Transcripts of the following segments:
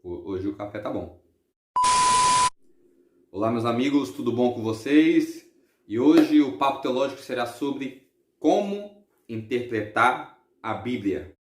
Hoje o café tá bom. Olá, meus amigos, tudo bom com vocês? E hoje o papo teológico será sobre como interpretar a Bíblia.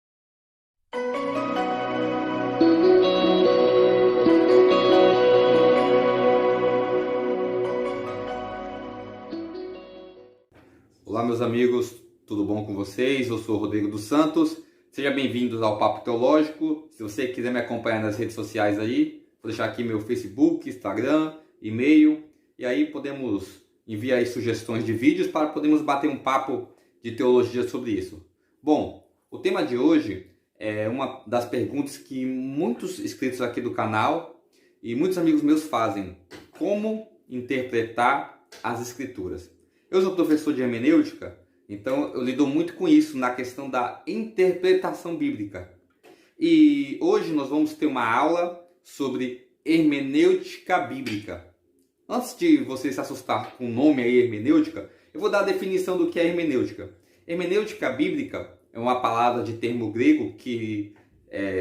Olá, meus amigos, tudo bom com vocês? Eu sou o Rodrigo dos Santos. Sejam bem-vindos ao Papo Teológico. Se você quiser me acompanhar nas redes sociais aí, vou deixar aqui meu Facebook, Instagram, e-mail. E aí podemos enviar aí sugestões de vídeos para podermos bater um papo de teologia sobre isso. Bom, o tema de hoje é uma das perguntas que muitos inscritos aqui do canal e muitos amigos meus fazem. Como interpretar as Escrituras? Eu sou professor de hermenêutica, então eu lido muito com isso na questão da interpretação bíblica. E hoje nós vamos ter uma aula sobre hermenêutica bíblica. Antes de você se assustar com o nome aí, hermenêutica, eu vou dar a definição do que é hermenêutica. Hermenêutica bíblica é uma palavra de termo grego que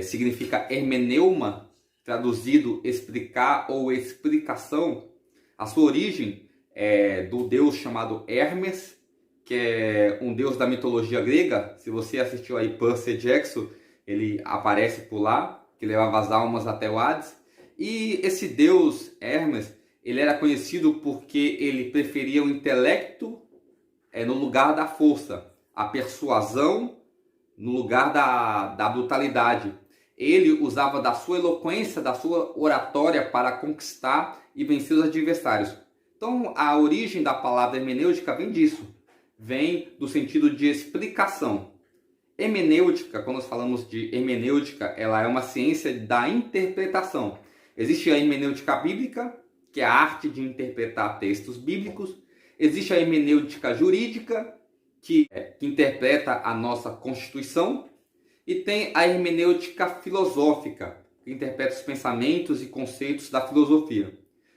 significa hermeneuma, traduzido explicar ou explicação. A sua origem é do deus chamado Hermes, que é um deus da mitologia grega. Se você assistiu aí Percy Jackson, ele aparece por lá, que levava as almas até o Hades. E esse deus Hermes, ele era conhecido porque ele preferia o intelecto no lugar da força, a persuasão no lugar da brutalidade. Ele usava da sua eloquência, da sua oratória para conquistar e vencer os adversários. Então, a origem da palavra hermenêutica vem disso. Vem do sentido de explicação. Hermenêutica, quando nós falamos de hermenêutica, ela é uma ciência da interpretação. Existe a hermenêutica bíblica, que é a arte de interpretar textos bíblicos. Existe a hermenêutica jurídica, que interpreta a nossa Constituição. E tem a hermenêutica filosófica, que interpreta os pensamentos e conceitos da filosofia.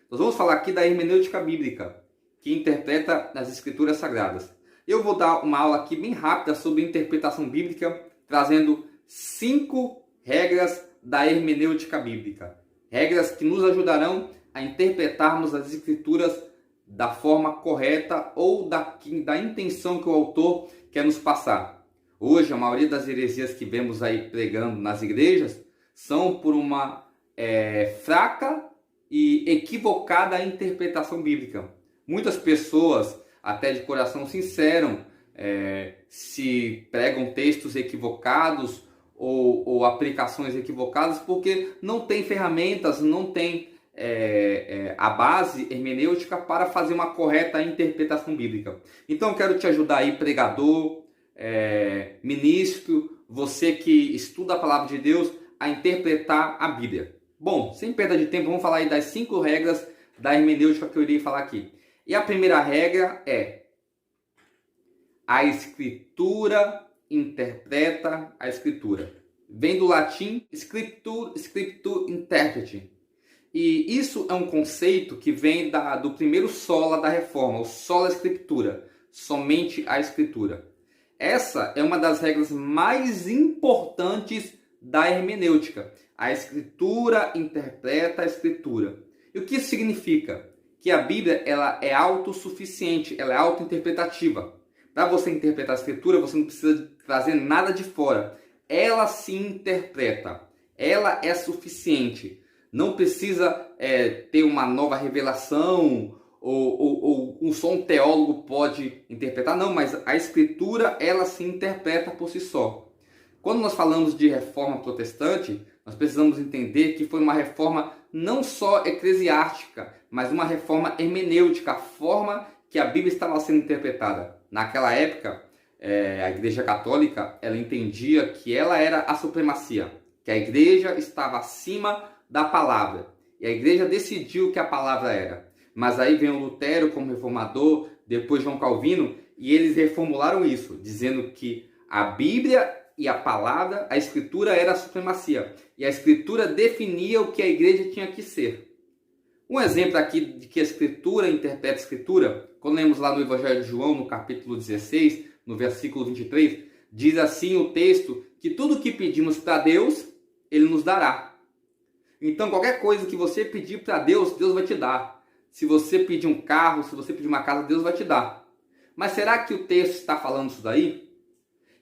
Nós vamos falar aqui da hermenêutica bíblica, que interpreta as Escrituras Sagradas. Eu vou dar uma aula aqui bem rápida sobre interpretação bíblica, trazendo 5 regras da hermenêutica bíblica. Regras que nos ajudarão a interpretarmos as Escrituras da forma correta ou da intenção que o autor quer nos passar. Hoje, a maioria das heresias que vemos aí pregando nas igrejas são por uma fraca e equivocada interpretação bíblica. Muitas pessoas, até de coração sincero, se pregam textos equivocados ou aplicações equivocadas porque não tem ferramentas, não tem a base hermenêutica para fazer uma correta interpretação bíblica. Então, quero te ajudar aí, pregador, ministro, você que estuda a palavra de Deus, a interpretar a Bíblia. Bom, sem perda de tempo, vamos falar aí das 5 regras da hermenêutica que eu irei falar aqui. E a primeira regra é: a Escritura interpreta a Escritura. Vem do latim scriptur interprete. E isso é um conceito que vem do primeiro sola da Reforma, o sola Scriptura, somente a Escritura. Essa é uma das regras mais importantes da hermenêutica. A Escritura interpreta a Escritura. E o que isso significa? Que a Bíblia ela é autossuficiente, ela é autointerpretativa. Para você interpretar a Escritura, você não precisa trazer nada de fora. Ela se interpreta. Ela é suficiente. Não precisa ter uma nova revelação ou só um teólogo pode interpretar. Não, mas a Escritura ela se interpreta por si só. Quando nós falamos de reforma protestante, nós precisamos entender que foi uma reforma não só eclesiástica, mas uma reforma hermenêutica, a forma que a Bíblia estava sendo interpretada. Naquela época, a Igreja Católica ela entendia que ela era a supremacia, que a Igreja estava acima da palavra. E a Igreja decidiu o que a palavra era. Mas aí vem o Lutero como reformador, depois João Calvino, e eles reformularam isso, dizendo que a Bíblia e a palavra, a Escritura era a supremacia. E a Escritura definia o que a igreja tinha que ser. Um exemplo aqui de que a Escritura interpreta a Escritura, quando lemos lá no Evangelho de João, no capítulo 16, no versículo 23, diz assim o texto, que tudo que pedimos para Deus, Ele nos dará. Então, qualquer coisa que você pedir para Deus, Deus vai te dar. Se você pedir um carro, se você pedir uma casa, Deus vai te dar. Mas será que o texto está falando isso daí?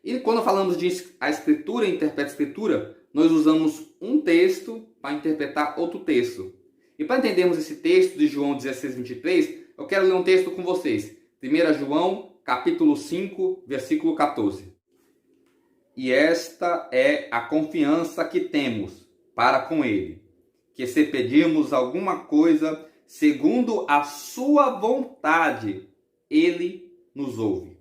E quando falamos de a Escritura interpreta a Escritura, nós usamos um texto para interpretar outro texto. E para entendermos esse texto de João 16, 23, eu quero ler um texto com vocês. 1 João, capítulo 5, versículo 14. E esta é a confiança que temos para com Ele, que se pedirmos alguma coisa segundo a sua vontade, Ele nos ouve.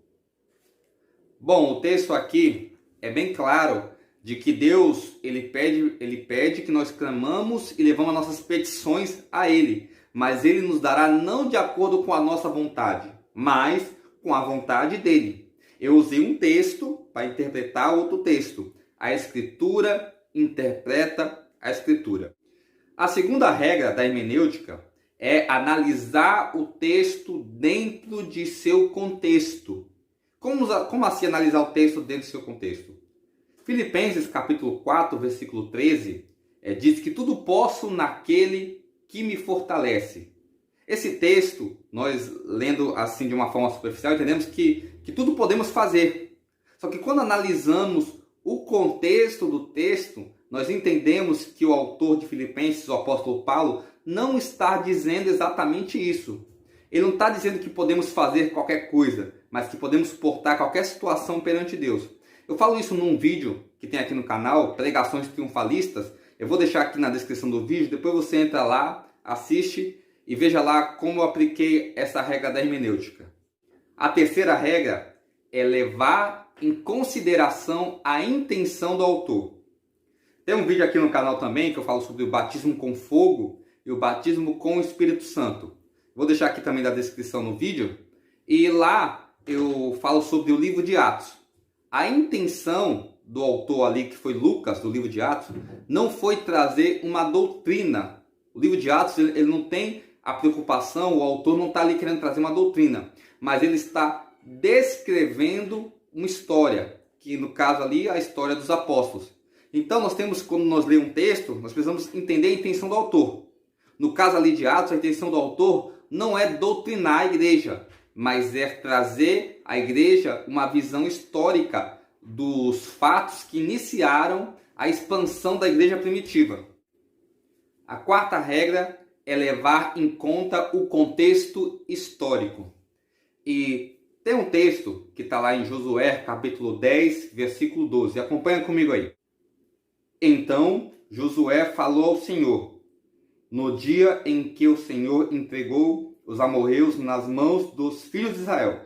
Bom, o texto aqui é bem claro de que Deus ele pede que nós clamamos e levamos nossas petições a Ele, mas Ele nos dará não de acordo com a nossa vontade, mas com a vontade dEle. Eu usei um texto para interpretar outro texto. A Escritura interpreta a Escritura. A segunda regra da hermenêutica é analisar o texto dentro de seu contexto. Como assim analisar o texto dentro de seu contexto? Filipenses capítulo 4, versículo 13, diz que tudo posso naquele que me fortalece. Esse texto, nós lendo assim de uma forma superficial, entendemos que tudo podemos fazer. Só que quando analisamos o contexto do texto, nós entendemos que o autor de Filipenses, o apóstolo Paulo, não está dizendo exatamente isso. Ele não está dizendo que podemos fazer qualquer coisa, mas que podemos suportar qualquer situação perante Deus. Eu falo isso num vídeo que tem aqui no canal, Pregações Triunfalistas. Eu vou deixar aqui na descrição do vídeo, depois você entra lá, assiste e veja lá como eu apliquei essa regra da hermenêutica. A terceira regra é levar em consideração a intenção do autor. Tem um vídeo aqui no canal também que eu falo sobre o batismo com fogo e o batismo com o Espírito Santo. Vou deixar aqui também na descrição no vídeo. E lá eu falo sobre o livro de Atos. A intenção do autor ali, que foi Lucas, do livro de Atos, não foi trazer uma doutrina. O livro de Atos ele não tem a preocupação, o autor não está ali querendo trazer uma doutrina, mas ele está descrevendo uma história, que no caso ali é a história dos apóstolos. Então nós temos, quando nós lemos um texto, nós precisamos entender a intenção do autor. No caso ali de Atos, a intenção do autor não é doutrinar a igreja, mas é trazer à igreja uma visão histórica dos fatos que iniciaram a expansão da igreja primitiva. A quarta regra é levar em conta o contexto histórico. E tem um texto que está lá em Josué, capítulo 10, versículo 12. Acompanha comigo aí. Então Josué falou ao Senhor, no dia em que o Senhor entregou os amorreus nas mãos dos filhos de Israel,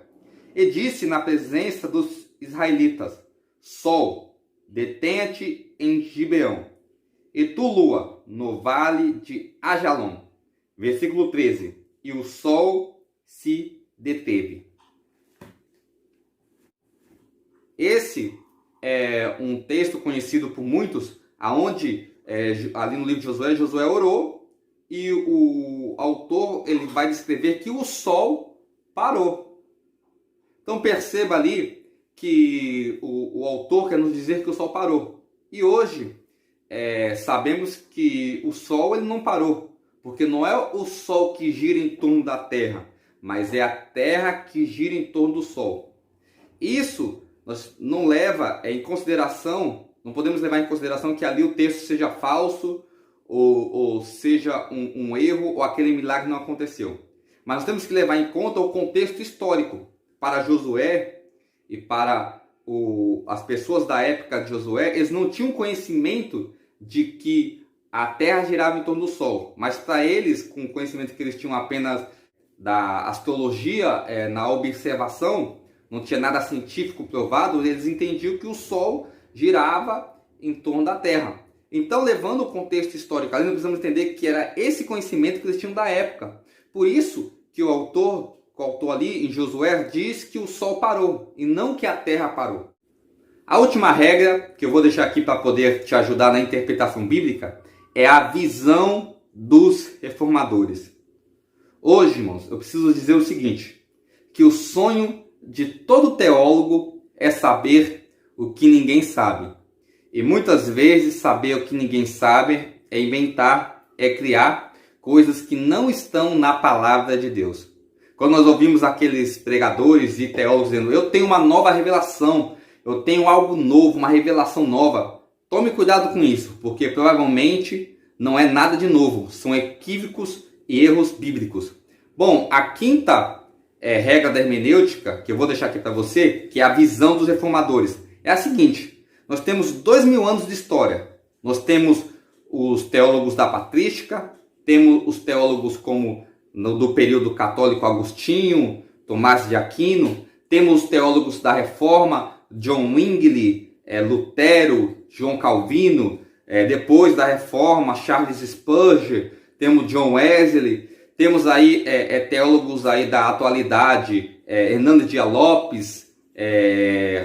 e disse na presença dos israelitas: Sol, detente em Gibeão, e tu, lua, no vale de Ajalon. Versículo 13. E o sol se deteve. Esse é um texto conhecido por muitos, aonde ali no livro de Josué, Josué orou e o autor ele vai descrever que o sol parou. Então perceba ali que o autor quer nos dizer que o sol parou. E hoje sabemos que o sol ele não parou, porque não é o sol que gira em torno da Terra, mas é a Terra que gira em torno do sol. Isso nós não leva em consideração, não podemos levar em consideração que ali o texto seja falso ou seja um erro ou aquele milagre não aconteceu. Mas nós temos que levar em conta o contexto histórico. Para Josué e para as pessoas da época de Josué, eles não tinham conhecimento de que a Terra girava em torno do Sol. Mas para eles, com o conhecimento que eles tinham apenas da astrologia, na observação, não tinha nada científico provado, eles entendiam que o Sol girava em torno da Terra. Então, levando o contexto histórico ali, nós precisamos entender que era esse conhecimento que eles tinham da época. Por isso que o autor ali em Josué diz que o Sol parou e não que a Terra parou. A última regra que eu vou deixar aqui para poder te ajudar na interpretação bíblica é a visão dos reformadores. Hoje, irmãos, eu preciso dizer o seguinte, que o sonho de todo teólogo é saber o que ninguém sabe. E muitas vezes saber o que ninguém sabe é inventar, é criar coisas que não estão na palavra de Deus. Quando nós ouvimos aqueles pregadores e teólogos dizendo: eu tenho uma nova revelação, eu tenho algo novo, uma revelação nova. Tome cuidado com isso, porque provavelmente não é nada de novo, são equívocos e erros bíblicos. Bom, a quinta regra da hermenêutica, que eu vou deixar aqui para você, que é a visão dos reformadores, é a seguinte: nós temos 2000 anos de história. Nós temos os teólogos da patrística, temos os teólogos como do período católico Agostinho, Tomás de Aquino, temos os teólogos da Reforma, John Zwingli, Lutero, João Calvino, depois da Reforma, Charles Spurgeon, temos John Wesley, temos aí teólogos aí da atualidade, Hernando Dias Lopes,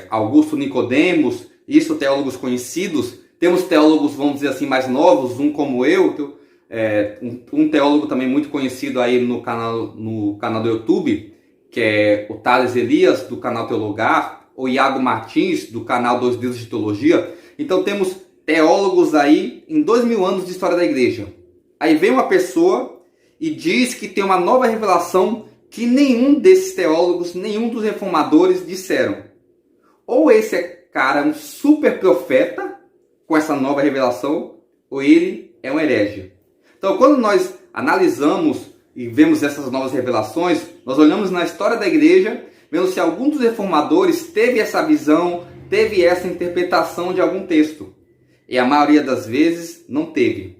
Augusto Nicodemos, isso teólogos conhecidos. Temos teólogos, vamos dizer assim, mais novos, um como eu, um teólogo também muito conhecido aí no canal do YouTube, que é o Thales Elias, do canal Teologar, o Iago Martins, do canal Dois Dedos de Teologia. Então temos teólogos aí em 2000 anos de história da igreja. Aí vem uma pessoa e diz que tem uma nova revelação que nenhum desses teólogos, nenhum dos reformadores disseram. Ou esse cara é um super profeta com essa nova revelação, ou ele é um herege. Então, quando nós analisamos e vemos essas novas revelações, nós olhamos na história da igreja, vendo se algum dos reformadores teve essa visão, teve essa interpretação de algum texto. E a maioria das vezes não teve.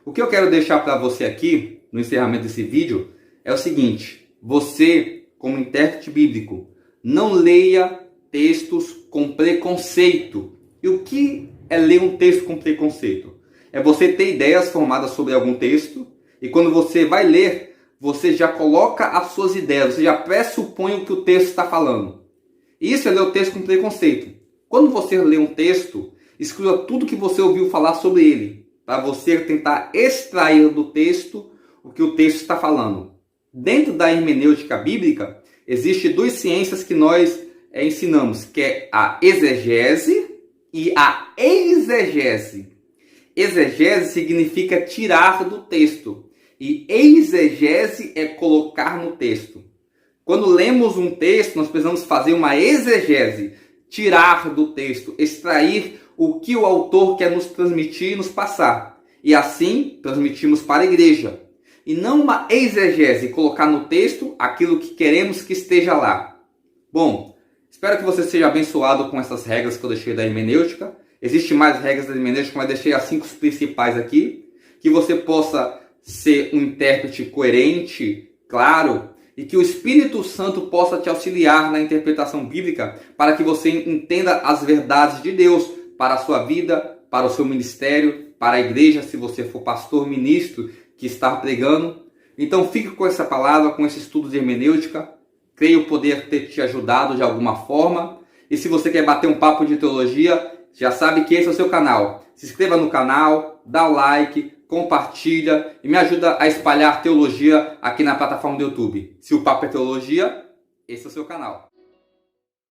O que eu quero deixar para você aqui, no encerramento desse vídeo, é o seguinte: você, como intérprete bíblico, não leia textos com preconceito. E o que é ler um texto com preconceito? É você ter ideias formadas sobre algum texto, e quando você vai ler, você já coloca as suas ideias, você já pressupõe o que o texto está falando. Isso é ler o texto com preconceito. Quando você lê um texto, escreva tudo que você ouviu falar sobre ele, para você tentar extrair do texto o que o texto está falando. Dentro da hermenêutica bíblica, existem duas ciências que nós ensinamos, que é a exegese e a exegese. Exegese significa tirar do texto e exegese é colocar no texto. Quando lemos um texto, nós precisamos fazer uma exegese, tirar do texto, extrair o que o autor quer nos transmitir e nos passar. E assim, transmitimos para a igreja. E não uma exegese, colocar no texto aquilo que queremos que esteja lá. Bom, espero que você seja abençoado com essas regras que eu deixei da hermenêutica. Existem mais regras da hermenêutica, mas deixei as 5 principais aqui. Que você possa ser um intérprete coerente, claro, e que o Espírito Santo possa te auxiliar na interpretação bíblica para que você entenda as verdades de Deus para a sua vida, para o seu ministério, para a igreja, se você for pastor, ministro, que está pregando. Então fique com essa palavra, com esse estudo de hermenêutica. Creio poder ter te ajudado de alguma forma. E se você quer bater um papo de teologia, já sabe que esse é o seu canal. Se inscreva no canal, dá o like, compartilha e me ajuda a espalhar teologia aqui na plataforma do YouTube. Se o papo é teologia, esse é o seu canal.